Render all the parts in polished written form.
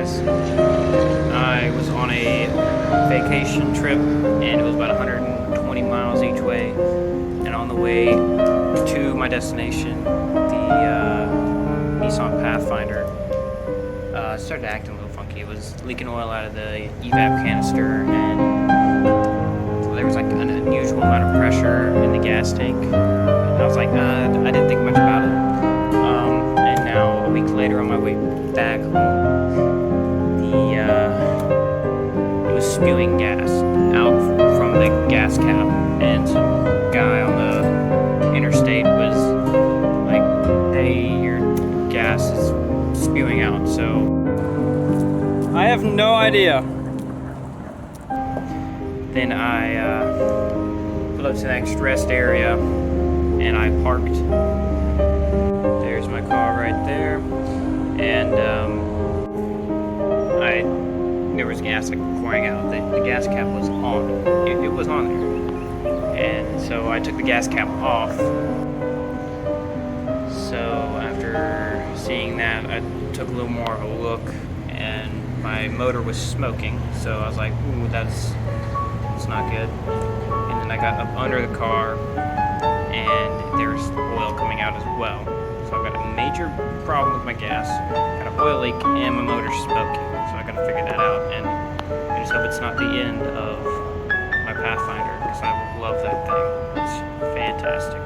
guys. I was on a vacation trip and it was about 120 miles each way, and on the way to my destination, the Nissan Pathfinder started acting a little funky. It was leaking oil out of the evap canister, and there was like an unusual amount of pressure in the gas tank. And I was like, I didn't think much about it. And now a week later, on my way back home, it was spewing gas out from the gas cap, and some guy on the interstate was like, "Hey, your gas is spewing out." So I have no idea. Then I pulled up to the next rest area and I parked. There's my car right there, and there was gas like pouring out. The gas cap was on. It was on there, and so I took the gas cap off. So after seeing that, I took a little more of a look, and my motor was smoking. So I was like, "Ooh, that's not good." And then I got up under the car, and there's oil coming out as well. So I've got a major problem with my gas, got an oil leak, and my motor's smoking. So I gotta figure that out, and I just hope it's not the end of my Pathfinder, because I love that thing. It's fantastic.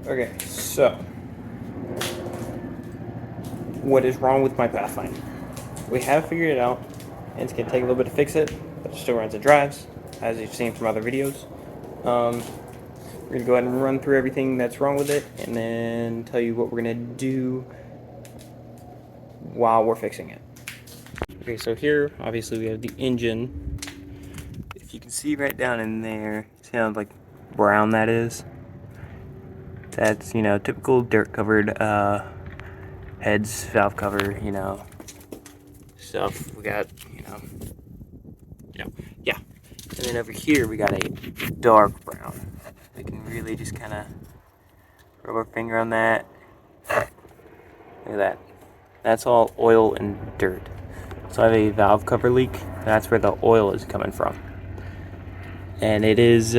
Okay, so what is wrong with my Pathfinder? We have figured it out, and it's gonna take a little bit to fix it, but it still runs and drives, as you've seen from other videos. We're gonna go ahead and run through everything that's wrong with it, and then tell you what we're gonna do while we're fixing it. Okay, so here, obviously, we have the engine. If you can see right down in there, see how like brown that is? That's, you know, typical dirt-covered heads, valve cover, you know, stuff. We got, yeah. And then over here we got a dark brown. We can really just kind of rub our finger on that. Look at that. That's all oil and dirt. So I have a valve cover leak. That's where the oil is coming from, and it is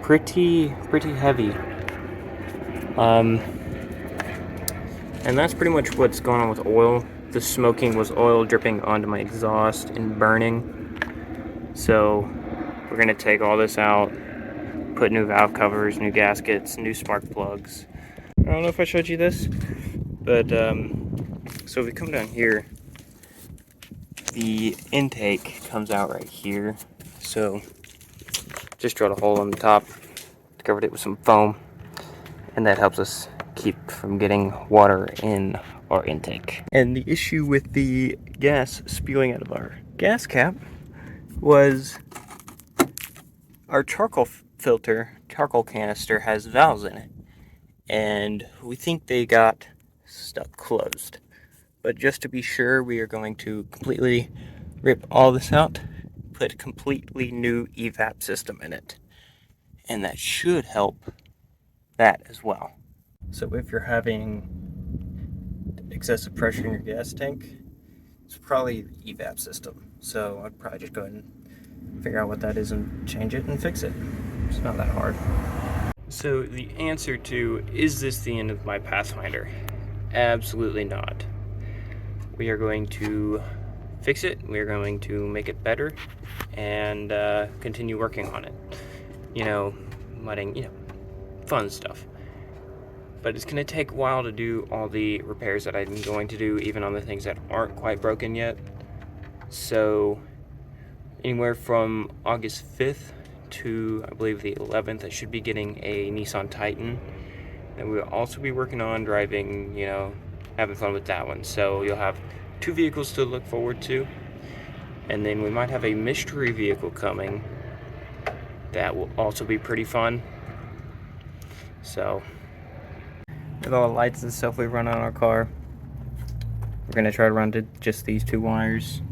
pretty heavy. And that's pretty much what's going on with oil. The smoking was oil dripping onto my exhaust and burning. So we're gonna take all this out, put new valve covers, new gaskets, new spark plugs. I don't know if I showed you this, but so if we come down here, the intake comes out right here. So just drilled a hole in the top, covered it with some foam, and that helps us keep from getting water in our intake. And the issue with the gas spewing out of our gas cap was our charcoal canister has valves in it, and we think they got stuck closed. But just to be sure, we are going to completely rip all this out, put a completely new evap system in it, and that should help that as well. So if you're having excessive pressure in your gas tank, it's probably the evap system. So I'd probably just go ahead and figure out what that is and change it and fix it. It's not that hard. So the answer to, is this the end of my Pathfinder? Absolutely not. We are going to fix it. We are going to make it better and continue working on it. You know, mudding, fun stuff. But it's going to take a while to do all the repairs that I'm going to do, even on the things that aren't quite broken yet. So anywhere from August 5th to, I believe, the 11th, I should be getting a Nissan Titan. And we'll also be working on driving, having fun with that one. So you'll have 2 vehicles to look forward to. And then we might have a mystery vehicle coming that will also be pretty fun. So, with all the lights and stuff we run on our car, we're going to try to run to just these 2 wires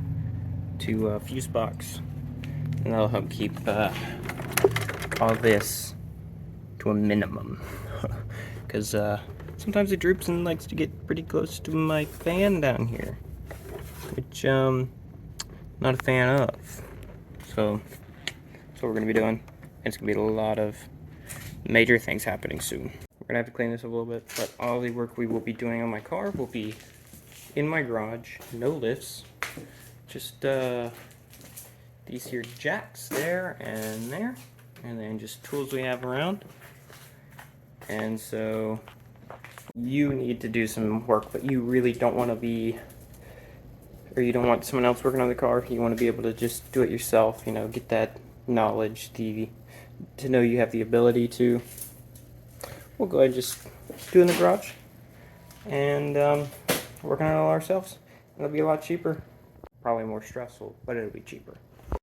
to a fuse box. And that'll help keep all this to a minimum. Because sometimes it droops and likes to get pretty close to my fan down here, which not a fan of. So that's what we're gonna be doing. It's gonna be a lot of major things happening soon. We're gonna have to clean this up a little bit, but all the work we will be doing on my car will be in my garage. No lifts, just these here jacks there, and then just tools we have around. And so you need to do some work, but you really don't want to be, or you don't want someone else working on the car. You want to be able to just do it yourself, get that knowledge, to know you have the ability to. We'll go ahead and just do it in the garage and work on it all ourselves. It'll be a lot cheaper, probably more stressful, but it'll be cheaper.